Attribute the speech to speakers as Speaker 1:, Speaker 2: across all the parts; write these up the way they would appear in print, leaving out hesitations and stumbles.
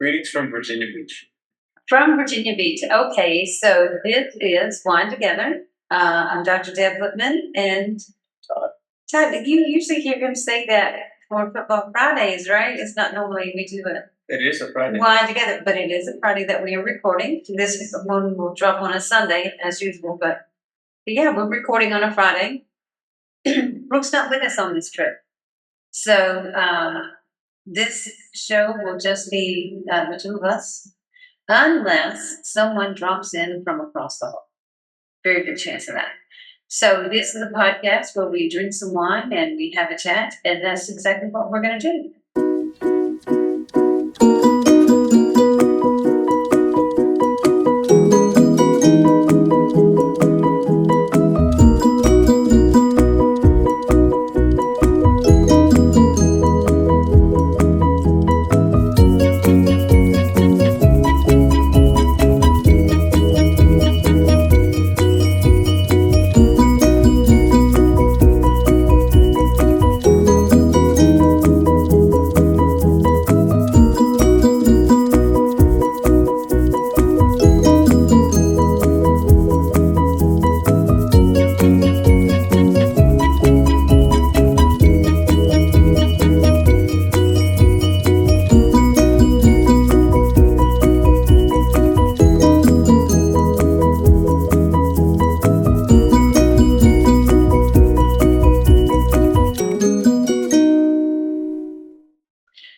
Speaker 1: Greetings from Virginia Beach.
Speaker 2: From Virginia Beach. Okay, so this is Wine Together. I'm Dr. Deb and Todd, you usually hear him say that for Football Fridays, right? It's not normally we do it.
Speaker 1: It is a Friday.
Speaker 2: Wine Together, but it is a Friday that we are recording. This one will drop on a Sunday as usual, but yeah, we're recording on a Friday. Brooke's not with us on this trip. So this show will just be the two of us, unless someone drops in from across the hall. Very good chance of that. So this is a podcast where we drink some wine and we have a chat, and that's exactly what we're going to do.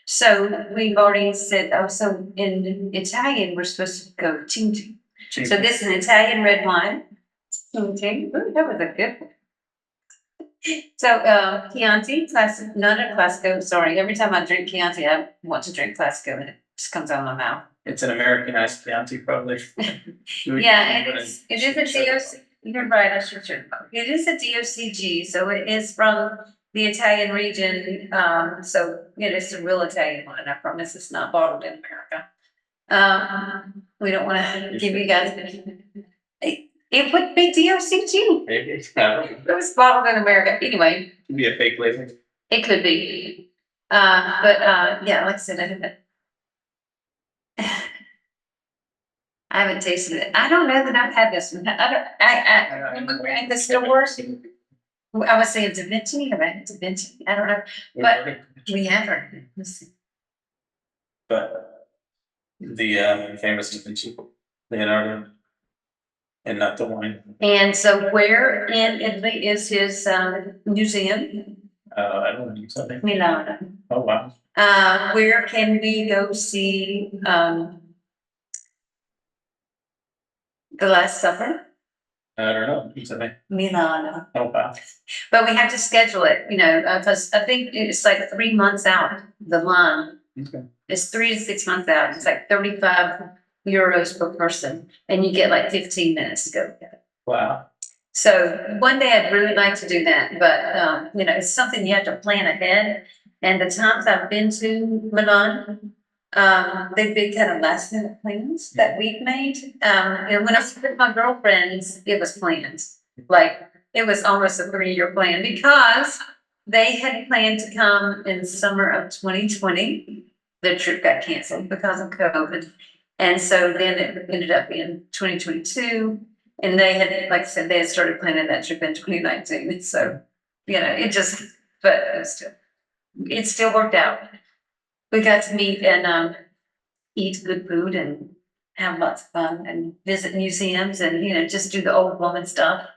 Speaker 2: So we've already said, so in Italian, we're supposed to go Tinto. So this is an Italian red wine. Ooh, that was a good one. So Chianti, classic, not a Classico. Sorry, every time I drink Chianti, I want to drink Classico, and it just comes out of my mouth.
Speaker 1: It's an Americanized Chianti, probably.
Speaker 2: Yeah, it is a DOC. You're right. I should. It is a DOCG, so it is from the Italian region. So it is a real Italian wine. I promise it's not bottled in America. We don't want to give you guys. It would be DOCG.
Speaker 1: Maybe.
Speaker 2: It was bottled in America. Anyway.
Speaker 1: It could be a fake label.
Speaker 2: It could be. But yeah, like I said, I haven't tasted it. I don't know that I've had this one. When we were in the stores, I was saying Da Vinci. Have I had Da Vinci? I don't know. But we haven't. Let's see.
Speaker 1: But the famous Da Vinci, Leonardo, and not the wine.
Speaker 2: And so where in Italy is his museum?
Speaker 1: I don't know something.
Speaker 2: Milano.
Speaker 1: Oh wow.
Speaker 2: Where can we go see The Last Supper?
Speaker 1: I don't know. Something.
Speaker 2: Milano.
Speaker 1: Oh wow.
Speaker 2: But we have to schedule it, because I think it's like 3 months out, the line.
Speaker 1: Okay.
Speaker 2: It's 3 to 6 months out. It's like 35 euros per person, and you get like 15 minutes to go.
Speaker 1: Wow.
Speaker 2: So one day I'd really like to do that, but it's something you have to plan ahead. And the times I've been to Milan, they've been kind of last minute plans that we've made. And when I was with my girlfriends, it was planned. Like it was almost a 3-year plan because they had planned to come in summer of 2020. The trip got canceled because of COVID. And so then it ended up in 2022. And they had, like I said, they had started planning that trip in 2019. So, it still worked out. We got to meet and eat good food and have lots of fun and visit museums and, just do the old woman stuff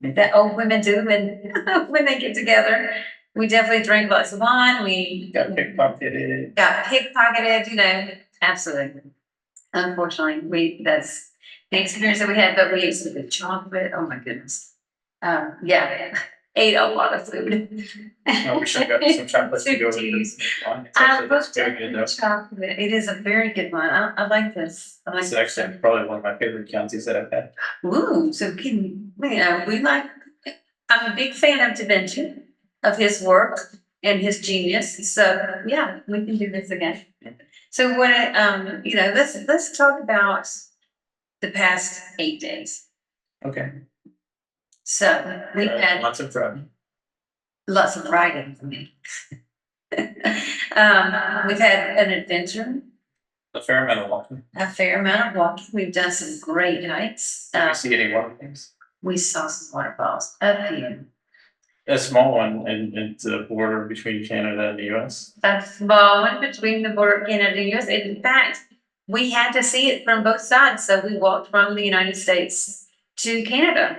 Speaker 2: that old women do when they get together. We definitely drank lots of wine. We
Speaker 1: got pickpocketed.
Speaker 2: Absolutely. Unfortunately, that's the experience that we had, but we ate some good chocolate. Oh my goodness. Ate a lot of food.
Speaker 1: I wish I got some chocolate to go with this wine. It's very good though.
Speaker 2: Chocolate. It is a very good one. I like this.
Speaker 1: It's actually probably one of my favorite Chiantis that I've had.
Speaker 2: Ooh, so I'm a big fan of Da Vinci, of his work and his genius. So yeah, we can do this again. So what let's talk about the past 8 days.
Speaker 1: Okay.
Speaker 2: So we've had
Speaker 1: lots of fun.
Speaker 2: Lots of writing for me. We've had an adventure.
Speaker 1: A fair amount of walking.
Speaker 2: A fair amount of walking. We've done some great hikes.
Speaker 1: Did you see any waterfalls?
Speaker 2: We saw some waterfalls, a few.
Speaker 1: A small one in the border between Canada and the US.
Speaker 2: A small one between the border of Canada and the US. In fact, we had to see it from both sides. So we walked from the United States to Canada.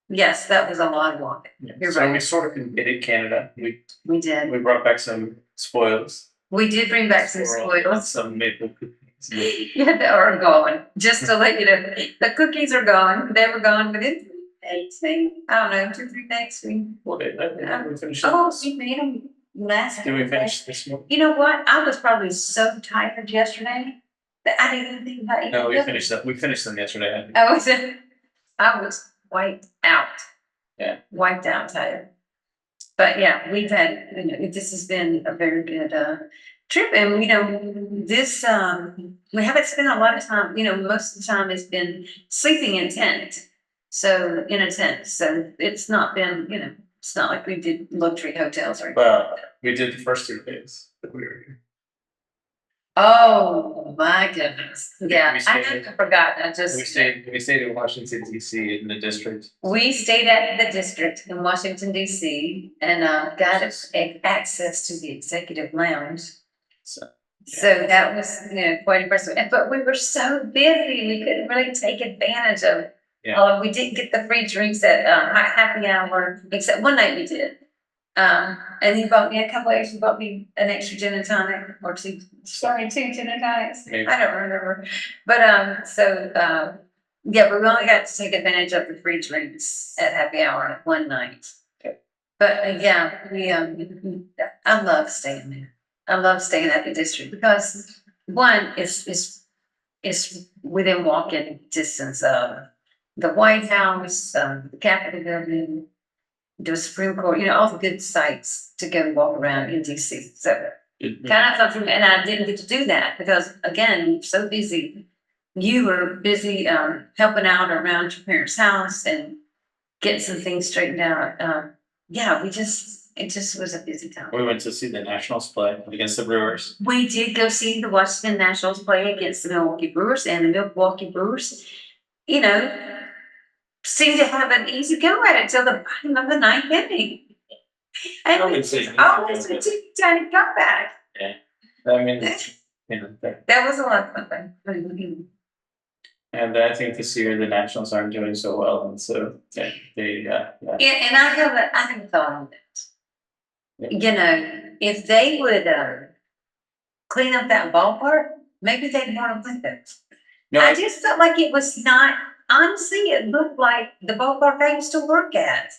Speaker 2: Yes, that was a lot of walking. You're
Speaker 1: So
Speaker 2: right.
Speaker 1: we sort of invaded Canada.
Speaker 2: We did.
Speaker 1: We brought back some spoils.
Speaker 2: We did bring back some
Speaker 1: Squirrel and
Speaker 2: spoils.
Speaker 1: some maple cookies.
Speaker 2: Yeah, they are gone. Just to let you know, the cookies are gone. They were gone within 3 days. I don't know, 2-3 days.
Speaker 1: Well, we finished
Speaker 2: Oh,
Speaker 1: this.
Speaker 2: we made them last.
Speaker 1: Did we finish this one?
Speaker 2: You know what? I was probably so tired yesterday that I didn't even think about eating.
Speaker 1: No, we
Speaker 2: them.
Speaker 1: finished that. We finished them yesterday.
Speaker 2: I was wiped out.
Speaker 1: Yeah.
Speaker 2: Wiped out tired. But yeah, we've had, this has been a very good trip. And this we haven't spent a lot of time, most of the time it's been sleeping in tent. So in a tent. So it's not been, it's not like we did luxury hotels or anything.
Speaker 1: Well, we did the first 2 days that we were here.
Speaker 2: Oh my goodness. Yeah,
Speaker 1: We
Speaker 2: I
Speaker 1: stayed-
Speaker 2: had forgotten.
Speaker 1: We stayed in Washington DC in the district.
Speaker 2: We stayed at the district in Washington DC and got access to the executive lounge.
Speaker 1: So,
Speaker 2: So that was, quite impressive. But we were so busy, we couldn't really take advantage of.
Speaker 1: Yeah.
Speaker 2: We didn't get the free drinks at happy hour, except one night we did. And he bought me a couple extra, bought me an extra gin and tonic or two. Sorry, 2 gin and tonics.
Speaker 1: Maybe.
Speaker 2: I don't remember. But yeah, but we only got to take advantage of the free drinks at happy hour one night.
Speaker 1: Okay.
Speaker 2: But yeah, I love staying there. I love staying at the district because one is within walking distance of the White House, the Capitol building, the Supreme Court, all the good sites to go walk around in DC. So kind of something, and I didn't get to do that because again, so busy. You were busy helping out around your parents' house and getting some things straightened out. Yeah, it just was a busy time.
Speaker 1: We went to see the Nationals play against the Brewers.
Speaker 2: We did go see the Washington Nationals play against the Milwaukee Brewers, and the Milwaukee Brewers, seemed to have an easy go at it till the bottom of the 9th inning. And
Speaker 1: I would
Speaker 2: it's
Speaker 1: say
Speaker 2: just always a tiny comeback.
Speaker 1: I mean,
Speaker 2: That was a lot of fun.
Speaker 1: and I think this year the Nationals aren't doing so well, and so yeah.
Speaker 2: Yeah, and I have a thought on that. If they would clean up that ballpark, maybe they'd want to play those.
Speaker 1: No,
Speaker 2: I just felt like it was not, honestly, it looked like the ballpark I used to work at.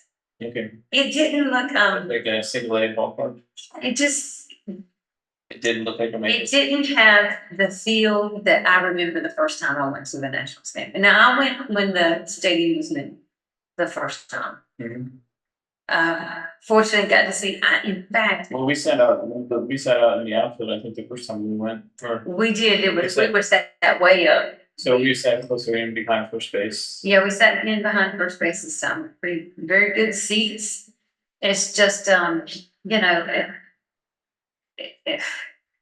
Speaker 1: okay.
Speaker 2: It didn't look,
Speaker 1: Like a single A ballpark. It didn't look like a major.
Speaker 2: it didn't have the feel that I remember the first time I went to the Nationals game. And now I went when the stadium was new, the first time.
Speaker 1: Mhm.
Speaker 2: Fortunately got to see, in fact,
Speaker 1: Well, we sat out in the outfield, I think the first time we went,
Speaker 2: we did, we were set that way up.
Speaker 1: so we sat closer in behind first base.
Speaker 2: Yeah, we sat in behind first base this time, very good seats. It's just,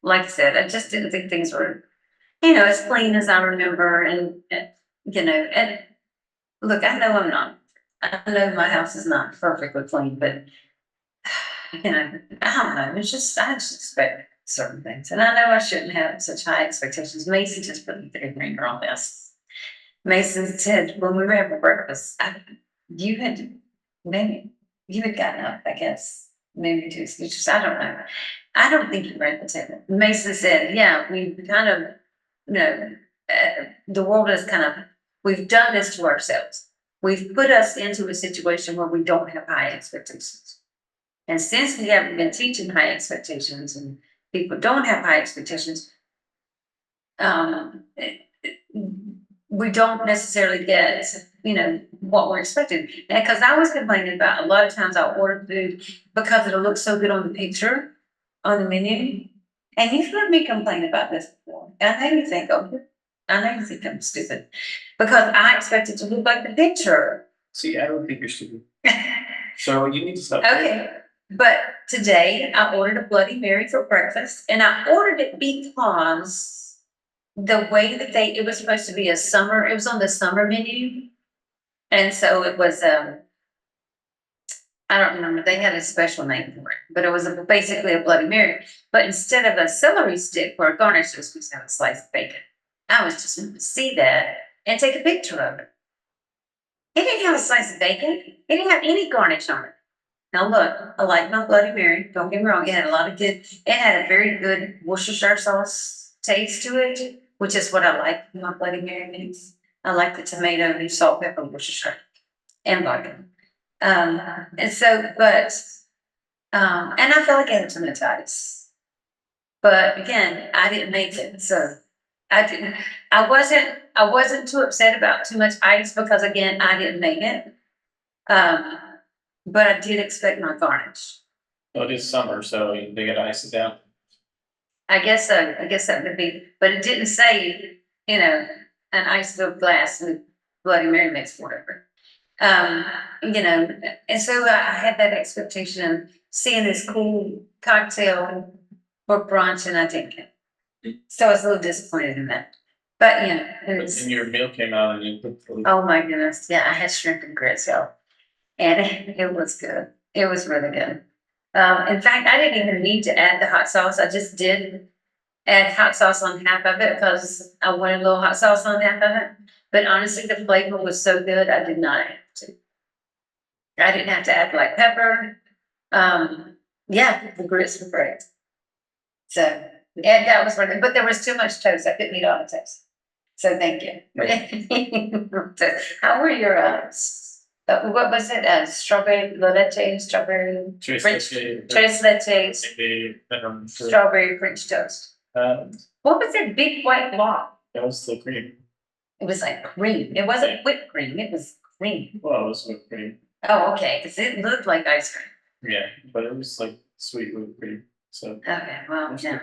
Speaker 2: like I said, I just didn't think things were, as clean as I remember and look, I know my house is not perfectly clean, but I don't know, I just expect certain things. And I know I shouldn't have such high expectations. Mason just put the finger on this. Mason said, when we were having breakfast, you had gotten up, I guess, maybe to excuses. I don't know. I don't think you were at the table. Mason said, yeah, we kind of, the world is we've done this to ourselves. We've put us into a situation where we don't have high expectations. And since we haven't been teaching high expectations and people don't have high expectations, we don't necessarily get, what we're expecting. And because I was complaining about a lot of times I ordered food because it'll look so good on the picture, on the menu. And you've heard me complain about this before. And I know you think, I'm stupid because I expect it to look like the picture.
Speaker 1: See, I don't think you're stupid. So you need to stop.
Speaker 2: Okay. But today I ordered a Bloody Mary for breakfast, and I ordered it because the way that it was supposed to be it was on the summer menu. And so it was, I don't remember, they had a special name for it, but it was basically a Bloody Mary. But instead of a celery stick for a garnish, it was supposed to have a slice of bacon. I was just going to see that and take a picture of it. It didn't have a slice of bacon. It didn't have any garnish on it. Now look, I like my Bloody Mary. Don't get me wrong. It had a lot of good. It had a very good Worcestershire sauce taste to it, which is what I like in my Bloody Mary mix. I like the tomato and salt, pepper, Worcestershire, and vodka. And so, and I felt like I had tomatoes. But again, I didn't make it, so I didn't. I wasn't too upset about too much ice because again, I didn't make it. But I did expect my garnish.
Speaker 1: Well, it is summer, so they gotta ice it down.
Speaker 2: I guess so. I guess that would be, but it didn't say, an ice filled glass with Bloody Mary mix, whatever. And so I had that expectation of seeing this cool cocktail for brunch, and I didn't get it. So I was a little disappointed in that. But it was.
Speaker 1: And your meal came out and you cooked.
Speaker 2: Oh my goodness! Yeah, I had shrimp and grits, y'all, and it was good. It was really good. In fact, I didn't even need to add the hot sauce. I just did add hot sauce on half of it because I wanted a little hot sauce on half of it. But honestly, the flavor was so good, I did not have to. I didn't have to add black pepper. Yeah, the grits were great. So, and that was worth it. But there was too much toast. I couldn't eat all the toast. So thank you. So, how were your what was it? Strawberry leche, strawberry
Speaker 1: Tres
Speaker 2: French,
Speaker 1: leche,
Speaker 2: tres leches, strawberry French toast. What was that big white block?
Speaker 1: That was the cream.
Speaker 2: It was like cream. It wasn't whipped cream. It was cream.
Speaker 1: Well, it was whipped cream.
Speaker 2: Oh, okay. Because it looked like ice cream.
Speaker 1: Yeah, but it was like sweet whipped cream. So.
Speaker 2: Okay. Well, yeah.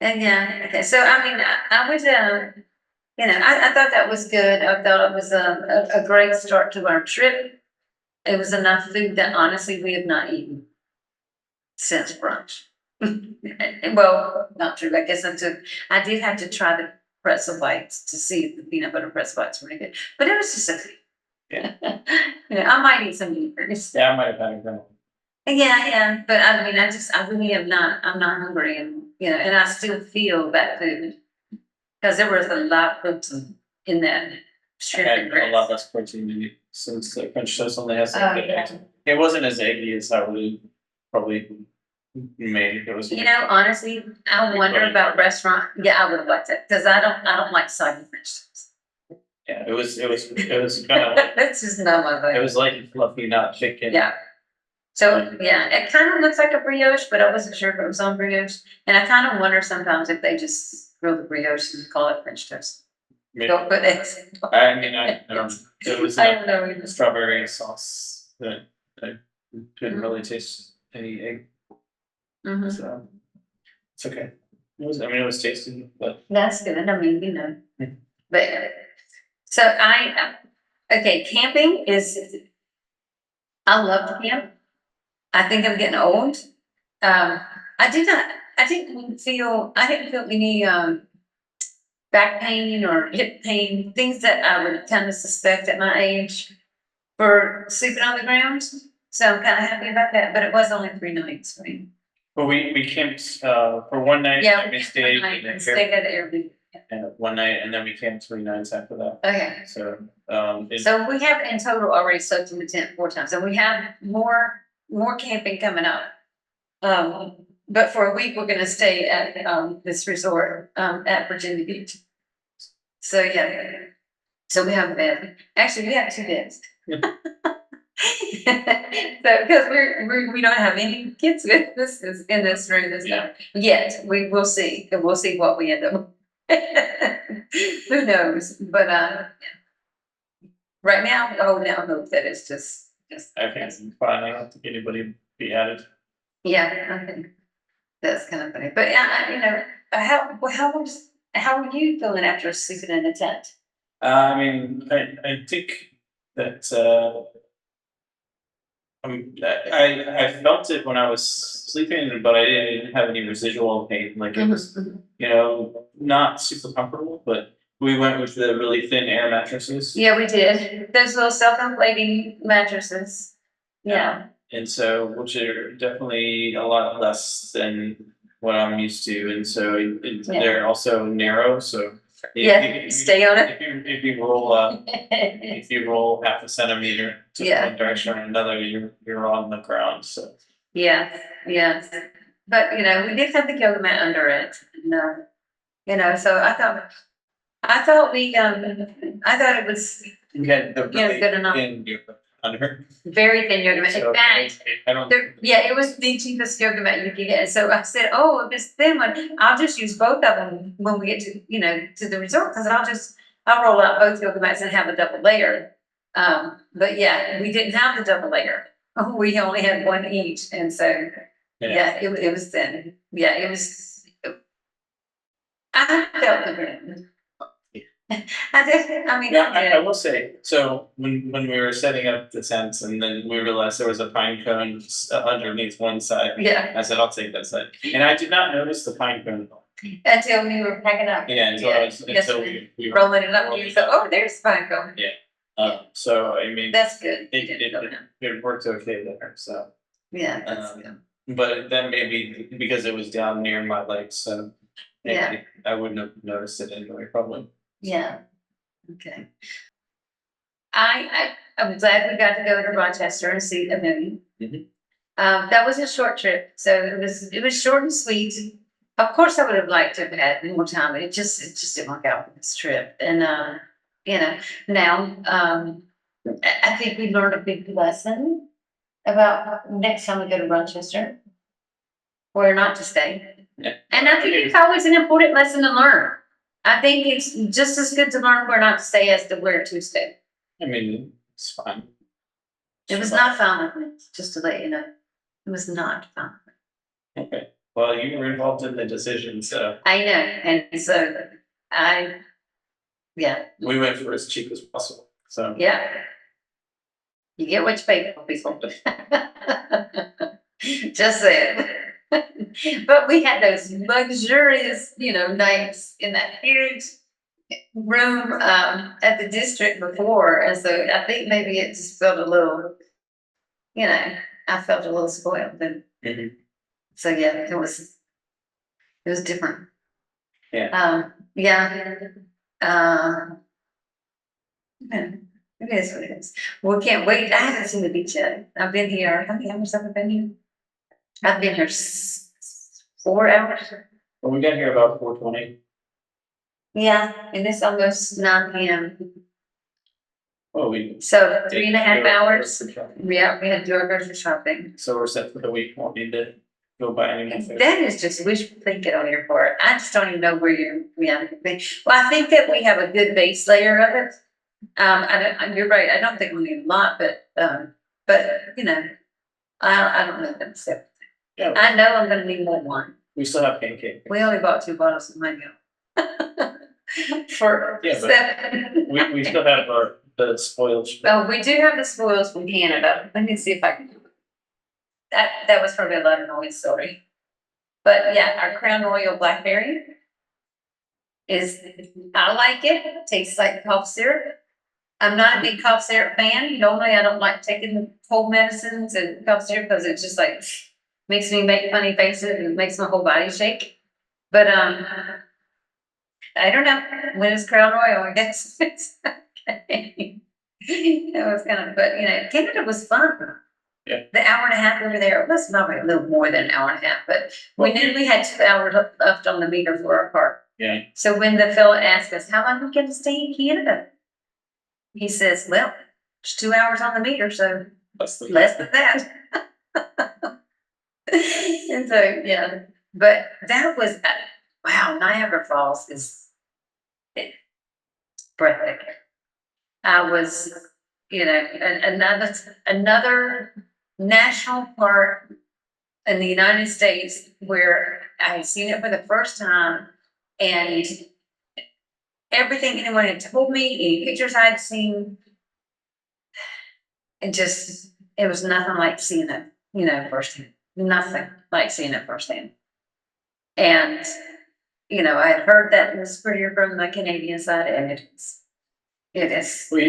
Speaker 2: And yeah. Okay. So I mean, I was I thought that was good. I thought it was a great start to our trip. It was enough food that honestly we have not eaten since brunch. Well, not true. I guess I did have to try the pretzel bites to see if the peanut butter pretzel bites were any good, but it was just a few.
Speaker 1: Yeah.
Speaker 2: I might eat some burgers.
Speaker 1: Yeah, I might have had a grandma.
Speaker 2: Yeah, but I mean, I really am not. I'm not hungry, and and I still feel that food because there was a lot of protein in that shrimp and
Speaker 1: And a
Speaker 2: grits.
Speaker 1: lot less protein in it since the French toast only has like good eggs. It wasn't as eggy as I would probably made. It was.
Speaker 2: Honestly, I wonder about restaurant. Yeah, I would have liked it because I don't like soggy French toast.
Speaker 1: Yeah, it was kind of like,
Speaker 2: That's just not my
Speaker 1: it
Speaker 2: vibe.
Speaker 1: was light and fluffy, not chicken.
Speaker 2: Yeah. So yeah, it kind of looks like a brioche, but I wasn't sure if it was on brioche. And I kind of wonder sometimes if they just grill the brioche and call it French toast.
Speaker 1: Maybe.
Speaker 2: Don't put eggs.
Speaker 1: I mean, I don't. It was
Speaker 2: I don't know either.
Speaker 1: strawberry sauce that I didn't really taste any egg.
Speaker 2: Mhm.
Speaker 1: So it's okay. It was. I mean, it was tasty, but
Speaker 2: That's good. I mean,
Speaker 1: Mhm.
Speaker 2: but so okay, camping is. I love to camp. I think I'm getting old. I didn't feel any back pain or hip pain, things that I would kind of suspect at my age for sleeping on the ground. So I'm kind of happy about that. But it was only 3 nights for me.
Speaker 1: but we camped for one night.
Speaker 2: Yeah,
Speaker 1: we stayed in
Speaker 2: and
Speaker 1: the
Speaker 2: stayed at Airbnb.
Speaker 1: and one night, and then we camped 3 nights after that.
Speaker 2: Okay.
Speaker 1: So
Speaker 2: So we have in total already soaked in the tent 4 times, and we have more camping coming up. But for a week, we're going to stay at this resort at Virginia Beach. So yeah, so we have a bed. Actually, we have 2 beds. So because we don't have any kids with us in this room this time yet. We will see. And we'll see what we end up. Who knows? But right now, I hope that it's just.
Speaker 1: I think it's fine. I don't think anybody be added.
Speaker 2: Yeah, I think that's kind of funny. But how are you feeling after sleeping in the tent?
Speaker 1: I mean, I think that I felt it when I was sleeping, but I didn't have any residual pain, like it was, not super comfortable, but we went with the really thin air mattresses.
Speaker 2: Yeah, we did. Those little self-inflating mattresses. Yeah.
Speaker 1: And so, which are definitely a lot less than what I'm used to, and so they're also narrow, so.
Speaker 2: Yeah, stay on it.
Speaker 1: If you roll if you roll half a centimeter to one direction or another, you're on the ground, so.
Speaker 2: Yes, yes. But, we did have the yoga mat under it. No. So I thought it was,
Speaker 1: You had the really
Speaker 2: good enough.
Speaker 1: thin yoga under.
Speaker 2: Very thin yoga mat.
Speaker 1: So,
Speaker 2: In fact,
Speaker 1: I don't.
Speaker 2: it was the cheapest yoga mat you could get. So I said, oh, if it's thin one, I'll just use both of them when we get to the resort, because I'll roll out both yoga mats and have a double layer. But yeah, we didn't have the double layer. We only had one each, and so it was thin. Yeah, it was. I felt the wind. I did. I mean,
Speaker 1: I will say, so when we were setting up the tents, and then we realized there was a pine cone underneath one side.
Speaker 2: Yeah.
Speaker 1: I said, I'll take that side, and I did not notice the pine cone.
Speaker 2: Until we were packing up.
Speaker 1: Yeah, until we were
Speaker 2: rolling it up. You said, oh, there's the pine cone.
Speaker 1: Yeah. So I mean,
Speaker 2: That's good.
Speaker 1: it worked okay there. So.
Speaker 2: Yeah, that's good.
Speaker 1: But then maybe because it was down near my legs, so maybe I wouldn't have noticed it anyway, probably.
Speaker 2: Yeah. Okay. I'm glad we got to go to Rochester and see the movie.
Speaker 1: Mhm.
Speaker 2: That was a short trip, so it was short and sweet. Of course, I would have liked to have had more time. It just didn't work out with this trip, and now I think we learned a big lesson about next time we go to Rochester, where not to stay.
Speaker 1: Yeah.
Speaker 2: And I think it's always an important lesson to learn. I think it's just as good to learn where not to stay as to where to stay.
Speaker 1: I mean, it's fine.
Speaker 2: It was not fun with me, just to let you know. It was not fun.
Speaker 1: Okay. Well, you were involved in the decision, so.
Speaker 2: I know, and so
Speaker 1: We went for as cheap as possible, so.
Speaker 2: yeah. You get what you pay for, people. Just saying. But we had those luxurious, nights in that huge room at the district before, and so I think maybe it just felt a little, I felt a little spoiled, and so it was different.
Speaker 1: Yeah.
Speaker 2: It is what it is. We can't wait. I haven't seen the beach yet. I've been here. How many hours have I been here? I've been here 4 hours.
Speaker 1: Well, we got here about 4:20.
Speaker 2: Yeah, and it's almost 9 p.m.
Speaker 1: Oh,
Speaker 2: So 3.5 hours.
Speaker 1: shopping.
Speaker 2: Yeah, we had to do our grocery shopping.
Speaker 1: So we're set for the week. Won't need to go buy any more food.
Speaker 2: That is just wishful thinking on your part. I just don't even know where you're. Well, I think that we have a good base layer of it. You're right. I don't think we need a lot, but I don't know them. So
Speaker 1: Yeah,
Speaker 2: I know I'm going to need more wine.
Speaker 1: we still have pancake.
Speaker 2: We only bought 2 bottles of mango. For
Speaker 1: Yeah, but
Speaker 2: 7.
Speaker 1: we still have the spoiled.
Speaker 2: Oh, we do have the spoils from Canada. Let me see if I can. That was probably a lot of noise, sorry. But yeah, our Crown Royal Blackberry I like it. It tastes like cough syrup. I'm not a big cough syrup fan. Normally, I don't like taking cold medicines and cough syrup because it just like makes me make funny faces and makes my whole body shake. But I don't know. When it's Crown Royal, I guess it's okay. That was kind of, but Canada was fun.
Speaker 1: Yeah.
Speaker 2: The hour and a half over there, it was probably a little more than an hour and a half, but we knew we had 2 hours left on the meter for our car.
Speaker 1: Yeah.
Speaker 2: So when the fella asked us, how long are we going to stay in Canada? He says, well, it's 2 hours on the meter, so less than that. And so, but that was, wow, Niagara Falls is breathtaking. I was, another national park in the United States where I had seen it for the first time, and everything anyone had told me, any pictures I'd seen, and just it was nothing like seeing it, firsthand. Nothing like seeing it firsthand. And, I had heard that it was prettier from the Canadian side, and it is. It is.
Speaker 1: Well,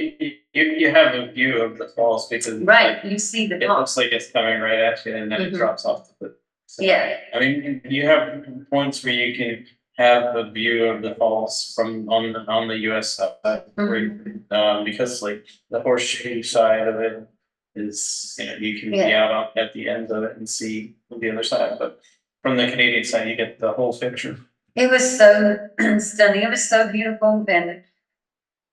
Speaker 1: you have a view of the falls because
Speaker 2: Right, you see the
Speaker 1: it
Speaker 2: falls.
Speaker 1: looks like it's coming right at you and then it
Speaker 2: Mhm.
Speaker 1: drops off the cliff. So,
Speaker 2: Yeah,
Speaker 1: I mean, you have points where you can have a view of the falls from on the US side, because like the horseshoe side of it is, you can be
Speaker 2: Yeah.
Speaker 1: out at the end of it and see the other side, but from the Canadian side, you get the whole picture.
Speaker 2: it was so stunning. It was so beautiful, and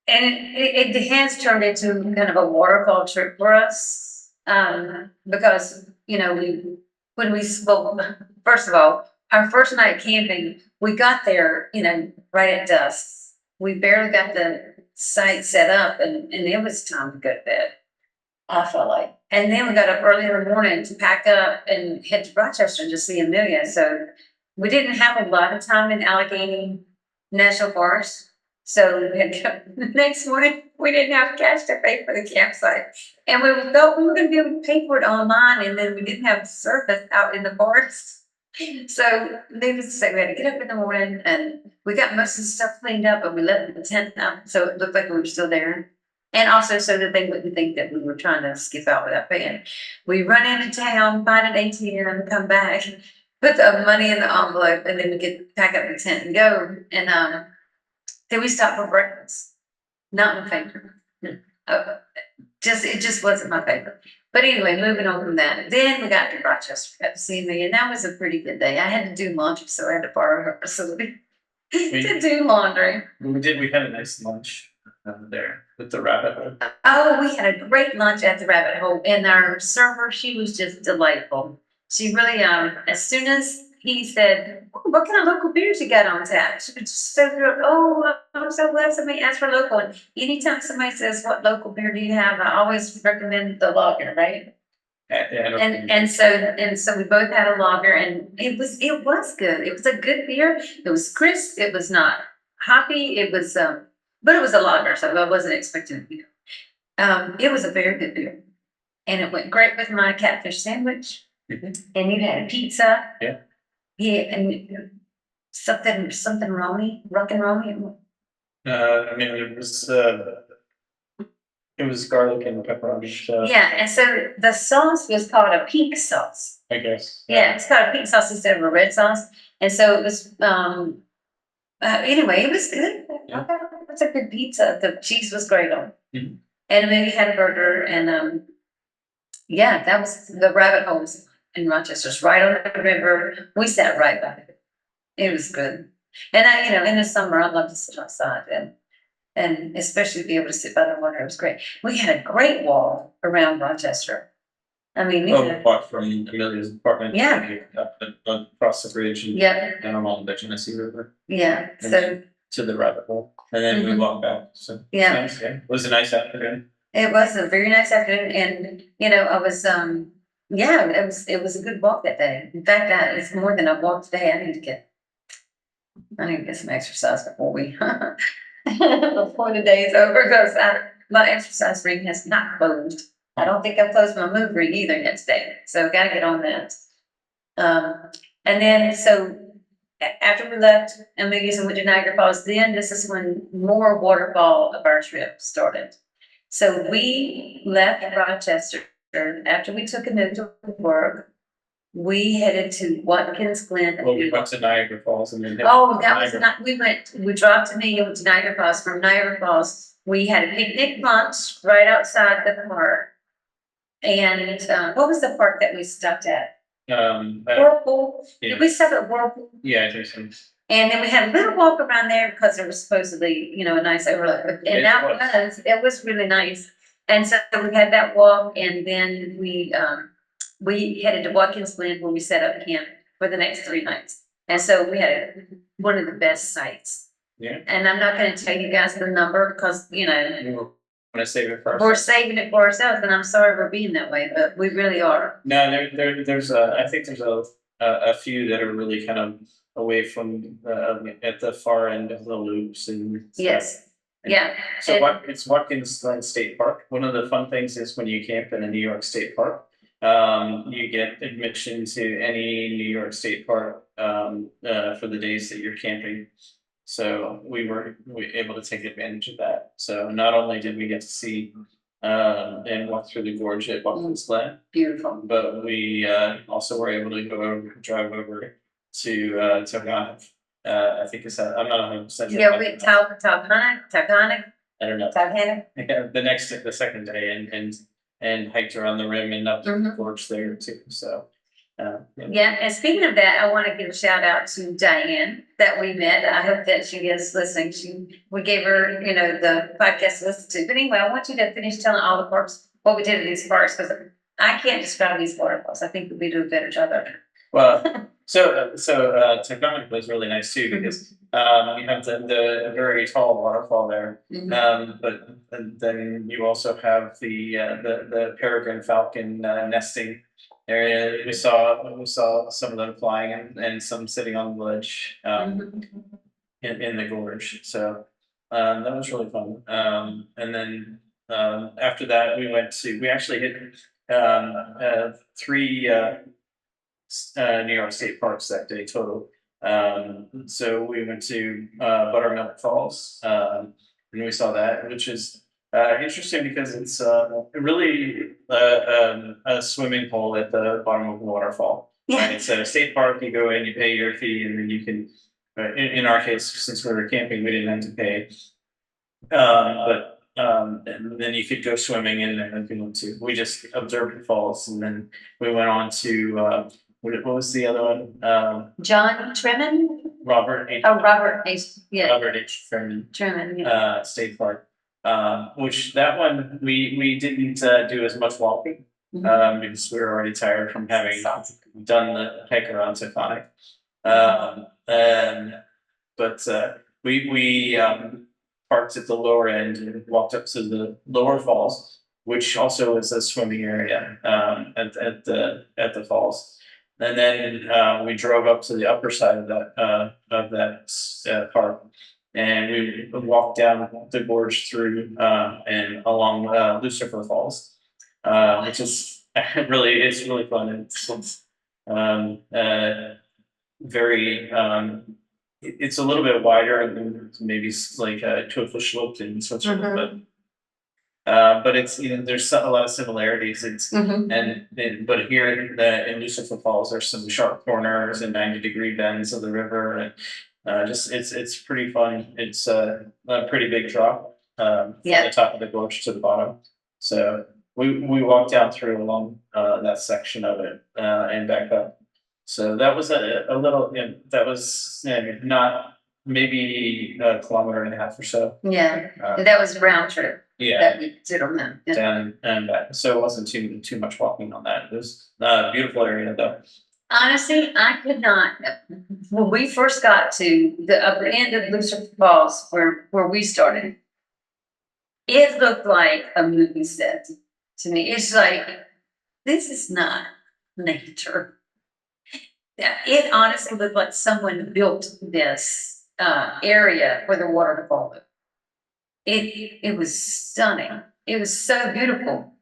Speaker 2: it has turned into kind of a waterfall trip for us. Because, when we spoke, first of all, our first night camping, we got there, right at dusk. We barely got the site set up and it was time to go to bed. I felt like. And then we got up early in the morning to pack up and head to Rochester to see Amelia. So we didn't have a lot of time in Allegheny National Forest. So we had the next morning, we didn't have cash to pay for the campsite. And we thought we were going to be able to pay for it online, and then we didn't have service out in the forest. So needless to say, we had to get up in the morning and we got most of the stuff cleaned up, but we left the tent up so it looked like we were still there. And also so that they wouldn't think that we were trying to skip out without paying. We run into town, find an ATM, come back, put the money in the envelope, and then we get pack up the tent and go. And then we stopped for breakfast. Not my favorite. It just wasn't my favorite. But anyway, moving on from that. Then we got to Rochester, got to see me, and that was a pretty good day. I had to do laundry, so I had to borrow her facility to do laundry.
Speaker 1: We had a nice lunch there with the rabbit hole.
Speaker 2: Oh, we had a great lunch at the Rabbit Hole, and our server, she was just delightful. She really, as soon as he said, "Oh, what kind of local beers you got on tap?" She was just so thrilled. Oh, I'm so glad somebody asked for local. And anytime somebody says, "What local beer do you have?" I always recommend the lager, right? And so we both had a lager, and it was good. It was a good beer. It was crisp. It was not hoppy. It was but it was a lager, so I wasn't expecting it. It was a very good beer, and it went great with my catfish sandwich. And you had a pizza. Yeah, and something rock and roll.
Speaker 1: I mean, it was garlic and pepperoni. So
Speaker 2: Yeah, and so the sauce was called a pink sauce.
Speaker 1: I guess.
Speaker 2: Yeah, it's called a pink sauce instead of a red sauce, and so it was. Anyway, it was good.
Speaker 1: Yeah.
Speaker 2: Okay, it's a good pizza. The cheese was great on,
Speaker 1: Mhm.
Speaker 2: and maybe had a burger, and yeah, that was the Rabbit Holes in Rochester's right on the river. We sat right by it. It was good, and in the summer, I'd love to sit outside and especially be able to sit by the water. It was great. We had a great walk around Rochester. I mean,
Speaker 1: apart from Amelia's apartment.
Speaker 2: Yeah.
Speaker 1: Across the bridge and
Speaker 2: yeah,
Speaker 1: along the Genesee River
Speaker 2: yeah. So
Speaker 1: to the rabbit hole, and then we
Speaker 2: Mhm.
Speaker 1: walked back. So
Speaker 2: Yeah.
Speaker 1: it's nice, yeah. It was a nice afternoon.
Speaker 2: it was a very nice afternoon, and I was yeah, it was a good walk that day. In fact, it's more than a walk today. I need to get some exercise before we before the day is over, because my exercise ring has not closed. I don't think I've closed my move ring either yet today, so gotta get on that. And then after we left and we went to Niagara Falls, then this is when more waterfall of our trip started. So we left Rochester after we took a move to work. We headed to Watkins Glen.
Speaker 1: Well, we went to Niagara Falls and then.
Speaker 2: Oh, that was not, we drove to me, went to Niagara Falls. From Niagara Falls, we had a picnic lunch right outside the park. And, what was the park that we stopped at? Whirlpool.
Speaker 1: Yeah.
Speaker 2: Did we stop at Whirlpool?
Speaker 1: Yeah, I think so.
Speaker 2: And then we had a little walk around there because there was supposedly, a nice overlook. And it was really nice. And so we had that walk, and then we headed to Watkins Glen, where we set up camp for the next 3 nights. And so we had one of the best sites.
Speaker 1: Yeah.
Speaker 2: And I'm not gonna tell you guys the number because,
Speaker 1: We were gonna save it first.
Speaker 2: we're saving it for ourselves, and I'm sorry we're being that way, but we really are.
Speaker 1: No, there's I think there's a few that are really kind of away from at the far end of the loops and stuff.
Speaker 2: Yes. Yeah.
Speaker 1: So
Speaker 2: And-
Speaker 1: it's Watkins Glen State Park. One of the fun things is when you camp in a New York State Park, you get admission to any New York State Park for the days that you're camping. So we were able to take advantage of that. So not only did we get to see and walk through the gorge at Watkins Glen,
Speaker 2: Beautiful.
Speaker 1: but we also were able to drive over to Togonic. I think it's I'm not 100% sure.
Speaker 2: Yeah, we Taughanic,
Speaker 1: I don't know.
Speaker 2: Taughanic.
Speaker 1: The second day and hiked around the rim and up the gorge there too. So
Speaker 2: Yeah, and speaking of that, I want to give a shout out to Diane that we met. I hope that she is listening. We gave her, the podcast to listen to. But anyway, I want you to finish telling all the parks what we did at these parks, because I can't describe these waterfalls. I think we do a better job of it.
Speaker 1: well, Taconic was really nice too because you have the very tall waterfall there. But then you also have the peregrine falcon nesting area. We saw some of them flying and some sitting on the ledge in the gorge. So that was really fun. And then after that, we actually hit three New York State parks that day total. So we went to Buttermilk Falls, and we saw that, which is interesting because it's really a swimming hole at the bottom of the waterfall.
Speaker 2: Yeah.
Speaker 1: Right? It's a state park. You go in, you pay your fee, and then you can. In our case, since we were camping, we didn't have to pay. And then you could go swimming in there if you want to. We just observed the falls, and then we went on to what was the other one?
Speaker 2: John Tremin?
Speaker 1: Robert H.
Speaker 2: Oh, Robert H. Yeah,
Speaker 1: Robert H. Freeman
Speaker 2: Tremin. Yeah.
Speaker 1: State Park. Which that one we didn't do as much walking because we were already tired from having done the hike around Taconic. But we parked at the lower end and walked up to the lower falls, which also is a swimming area at the falls. And then we drove up to the upper side of that park, and we walked down the gorge through and along Lucifer Falls, which is it's really fun. It's very it's a little bit wider and maybe like a 2-foot slope in Switzerland, but it's there's a lot of similarities. It's but here in Lucifer Falls, there's some sharp corners and 90-degree bends of the river, and just it's pretty fun. It's a pretty big drop from the top of the gorge to the bottom. So we walked down through along that section of it and back up. So that was a little, that was not maybe a kilometer and a half or so.
Speaker 2: Yeah, that was round trip.
Speaker 1: Yeah.
Speaker 2: That we did on that. Yeah.
Speaker 1: Down and back. So it wasn't too much walking on that. It was a beautiful area though.
Speaker 2: Honestly, I could not. When we first got to the upper end of Lucifer Falls, where we started, it looked like a movie set to me. It's like, this is not nature. Yeah, it honestly looked like someone built this area where the waterfall was. It was stunning. It was so beautiful,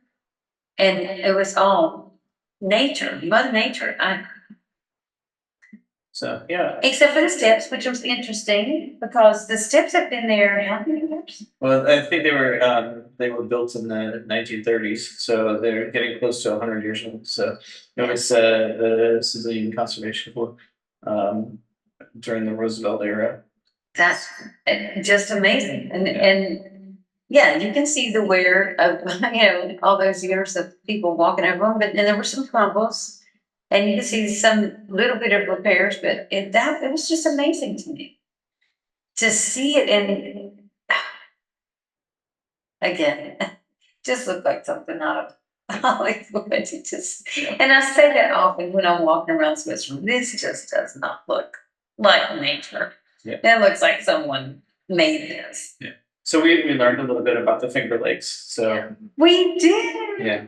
Speaker 2: and it was all nature, Mother Nature.
Speaker 1: So yeah.
Speaker 2: Except for the steps, which was interesting because the steps have been there how many years?
Speaker 1: Well, I think they were built in the 1930s, so they're getting close to 100 years old. So it was the Sicilian Conservation Corps during the Roosevelt era.
Speaker 2: That's just amazing, and yeah, you can see the wear of all those years of people walking over them, but then there were some crumbles. And you can see some little bit of repairs, but it was just amazing to me to see it. And again, just looked like something out of Hollywood. And I say that often when I'm walking around Switzerland. This just does not look like nature.
Speaker 1: Yeah.
Speaker 2: It looks like someone made this.
Speaker 1: Yeah. So we learned a little bit about the Finger Lakes. So
Speaker 2: we did.
Speaker 1: Yeah.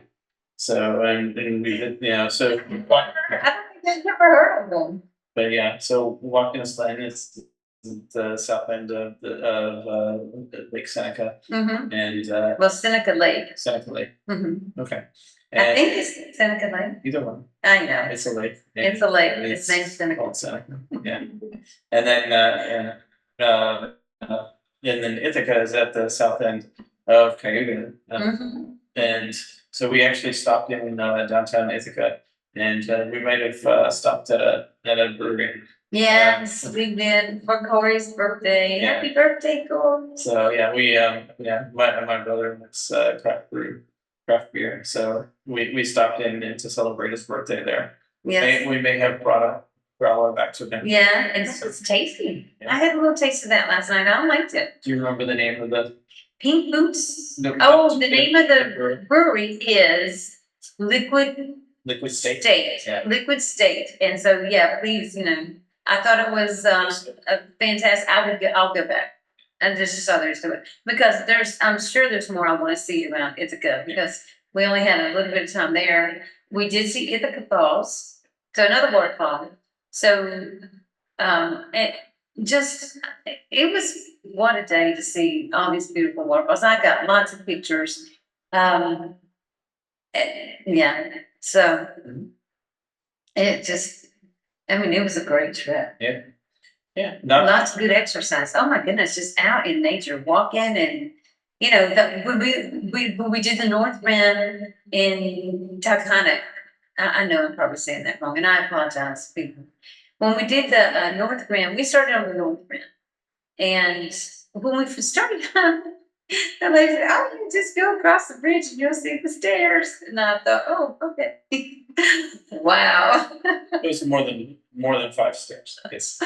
Speaker 1: So and we did, so
Speaker 2: I don't think I've never heard of them.
Speaker 1: But yeah, so Watkins Glen is the south end of Lake Seneca
Speaker 2: Mhm.
Speaker 1: and
Speaker 2: Well, Seneca Lake.
Speaker 1: Seneca Lake.
Speaker 2: Mhm.
Speaker 1: Okay.
Speaker 2: I
Speaker 1: And
Speaker 2: think it's Seneca Lake.
Speaker 1: either one,
Speaker 2: I know.
Speaker 1: it's a lake.
Speaker 2: It's a lake.
Speaker 1: And
Speaker 2: It's named Seneca.
Speaker 1: called Seneca. Yeah. And then and then Ithaca is at the south end of Cayuga.
Speaker 2: Mhm.
Speaker 1: And so we actually stopped in downtown Ithaca, and we might have stopped at a brewery.
Speaker 2: Yes, we did for Corey's birthday.
Speaker 1: Yeah.
Speaker 2: Happy birthday, Corey.
Speaker 1: So yeah, my brother makes craft beer. So we stopped in to celebrate his birthday there.
Speaker 2: Yes.
Speaker 1: We may have brought a growler back to him.
Speaker 2: Yeah, and this was tasty.
Speaker 1: Yeah.
Speaker 2: I had a little taste of that last night. I liked it.
Speaker 1: Do you remember the name of the
Speaker 2: Pink Boots.
Speaker 1: No,
Speaker 2: Oh,
Speaker 1: not
Speaker 2: the
Speaker 1: Pink-
Speaker 2: name of
Speaker 1: the
Speaker 2: the brewery is Liquid
Speaker 1: Liquid State?
Speaker 2: State.
Speaker 1: Yeah.
Speaker 2: Liquid State. And so, yeah, please, I thought it was a fantastic. I'll go back. And there's just others to it because I'm sure there's more I want to see around Ithaca because we only had a little bit of time there. We did see Ithaca Falls, so another waterfall. So, it just, it was what a day to see all these beautiful waterfalls. I got lots of pictures. Yeah, so it just, it was a great trip.
Speaker 1: Yeah. Yeah. Not
Speaker 2: Lots of good exercise. Oh my goodness, just out in nature, walking and, when we did the North Rim in Taconic. I know I'm probably saying that wrong and I apologize, people. When we did the North Rim, we started on the North Rim. And when we started, the lady said, "Oh, you just go across the bridge and you'll see the stairs." And I thought, "Oh, okay." Wow.
Speaker 1: it was more than 5 steps. Yes.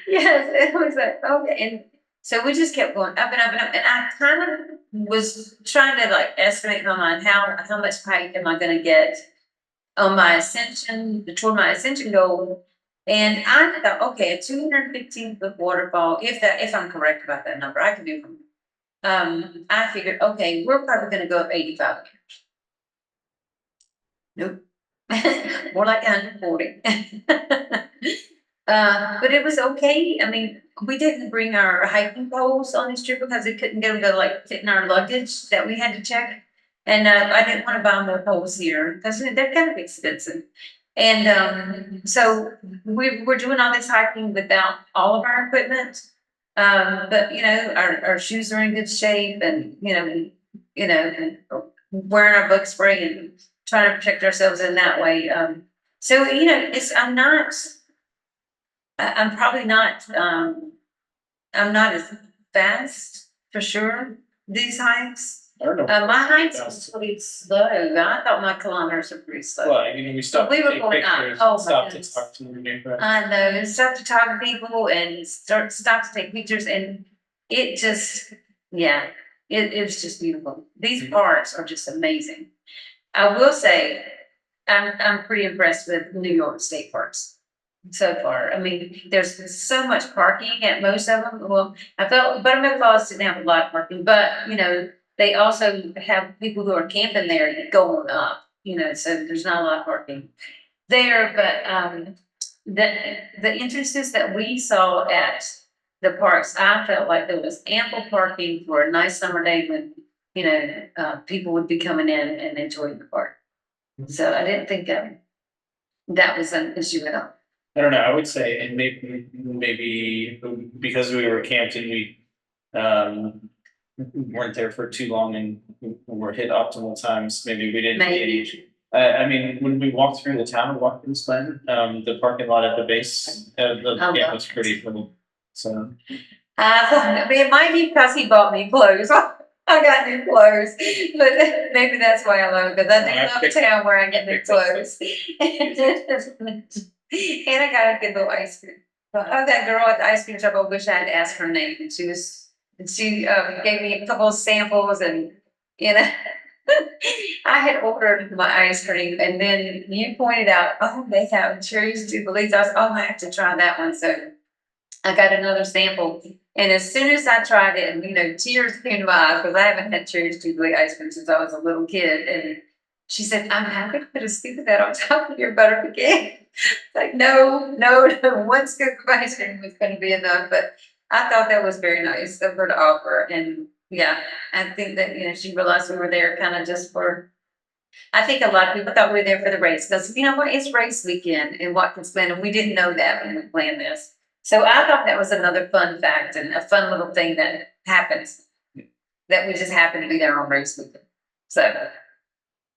Speaker 2: Yes, it was like, okay. And so we just kept going up and up and up. And I kind of was trying to like estimate in my mind how much height am I gonna get on my ascension, toward my ascension goal. And I thought, okay, a 215-foot waterfall, if I'm correct about that number, I could be wrong. I figured, okay, we're probably gonna go up 85 meters. Nope. More like 140. But it was okay. We didn't bring our hiking poles on this trip because we couldn't get them to like fit in our luggage that we had to check. And I didn't want to buy more poles here because they're kind of expensive. And so we were doing all this hiking without all of our equipment. But our shoes are in good shape, and and wearing our bug spray and trying to protect ourselves in that way. So I'm probably not. I'm not as fast for sure. These hikes.
Speaker 1: I don't know.
Speaker 2: My hikes was pretty slow. I thought my kilometers were pretty slow.
Speaker 1: Well, we stopped
Speaker 2: we
Speaker 1: to
Speaker 2: were
Speaker 1: take
Speaker 2: going up.
Speaker 1: pictures,
Speaker 2: Oh, my
Speaker 1: stopped to
Speaker 2: goodness.
Speaker 1: talk to your neighbor.
Speaker 2: I know, and start to talk to people and stop to take pictures, and it just, yeah, it was just beautiful. These parks are just amazing. I will say, I'm pretty impressed with New York state parks so far. There's so much parking at most of them. Well, I felt Buttermilk Falls didn't have a lot of parking, but they also have people who are camping there going up. So there's not a lot of parking there. But the entrances that we saw at the parks, I felt like there was ample parking for a nice summer day when people would be coming in and enjoying the park. So I didn't think that was an issue at all.
Speaker 1: I don't know. I would say, and maybe because we were camped and we weren't there for too long and were hit optimal times, maybe we didn't
Speaker 2: Maybe.
Speaker 1: see when we walked through the town of Watkins Glen, the parking lot at the base of the camp was pretty full. So
Speaker 2: It might be because he bought me clothes. I got new clothes, but maybe that's why I love it, because I do love a town where I get new clothes. And I got a good little ice cream. Oh, that girl at the ice cream shop, I wish I had asked her name. And she gave me a couple of samples, and I had ordered my ice cream, and then you pointed out, oh, they have cherries jubilees. I was, oh, I have to try that one. So I got another sample, and as soon as I tried it, and tears came to my eyes because I haven't had cherries jubilee ice cream since I was a little kid. And she said, "I'm happy to put a scoop of that on top of your butter pecan." Like, no, 1 scoop of ice cream was going to be enough. But I thought that was very nice of her to offer, and yeah, I think that, she realized we were there kind of just for, I think a lot of people thought we were there for the race, because you know what, it's race weekend in Watkins Glen, and we didn't know that when we planned this. So I thought that was another fun fact and a fun little thing that happens, that we just happened to be there on race weekend. So,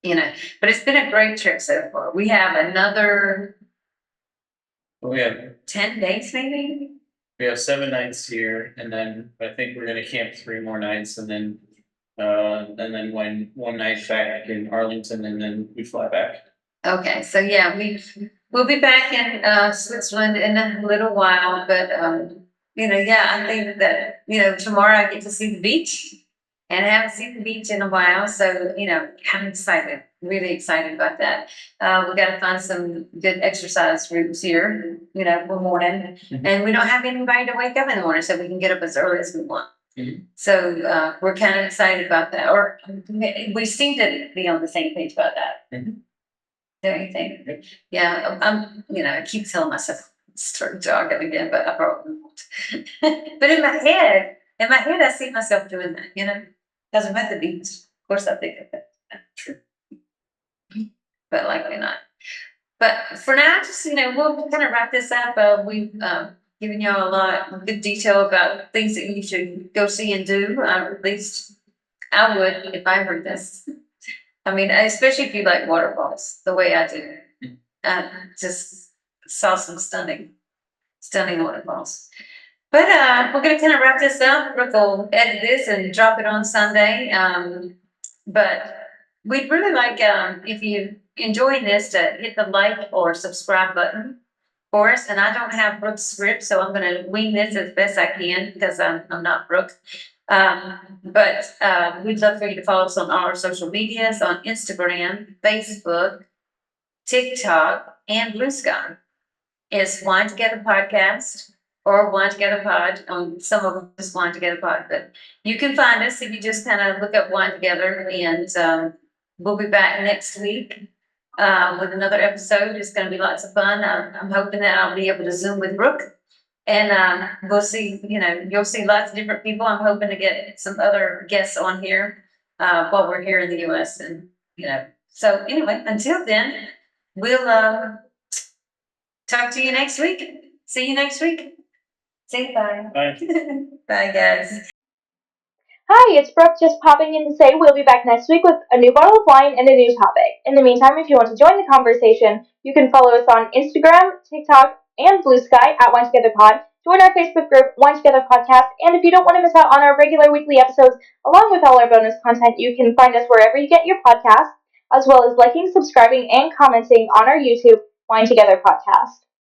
Speaker 2: but it's been a great trip so far. We have another
Speaker 1: We have
Speaker 2: 10 days maybe.
Speaker 1: 7 nights here, and then I think we're gonna camp 3 more nights, and then one night back in Arlington, and then we fly back.
Speaker 2: Okay, so yeah, we'll be back in Switzerland in a little while, but yeah, I think that tomorrow I get to see the beach, and I haven't seen the beach in a while, so I'm excited, really excited about that. We got to find some good exercise routes here, for morning, and we don't have anybody to wake up in the morning, so we can get up as early as we want. So we're kind of excited about that, or we seem to be on the same page about that. Don't you think? Yeah, I keep telling myself start jogging again, but I probably won't. But in my head, I see myself doing that, because I'm at the beach. Of course, I think of that. True. But likely not. But for now, just we'll kind of wrap this up. We've given y'all a lot of good detail about things that you should go see and do. At least I would if I heard this. I mean, especially if you like waterfalls, the way I do. Just saw some stunning waterfalls. But we're gonna kind of wrap this up. Brooke will edit this and drop it on Sunday. But we'd really like if you enjoying this to hit the like or subscribe button for us. And I don't have Brooke's script, so I'm gonna wing this as best I can because I'm not Brooke. But we'd love for you to follow us on all our social medias on Instagram, Facebook, TikTok, and Blue Sky. It's Wine Together Podcast or Wine Together Pod. Some of them just Wine Together Pod, but you can find us if you just kind of look up Wine Together, and we'll be back next week with another episode. It's going to be lots of fun. I'm hoping that I'll be able to Zoom with Brooke. And we'll see, you'll see lots of different people. I'm hoping to get some other guests on here while we're here in the US. And, so anyway, until then, we'll talk to you next week. See you next week. Say bye.
Speaker 1: Bye.
Speaker 2: Bye, guys.
Speaker 3: Hi, it's Brooke just popping in to say we'll be back next week with a new bottle of wine and a new topic. In the meantime, if you want to join the conversation, you can follow us on Instagram, TikTok, and Blue Sky at Wine Together Pod. Join our Facebook group, Wine Together Podcast, and if you don't want to miss out on our regular weekly episodes, along with all our bonus content, you can find us wherever you get your podcasts, as well as liking, subscribing, and commenting on our YouTube, Wine Together Podcast.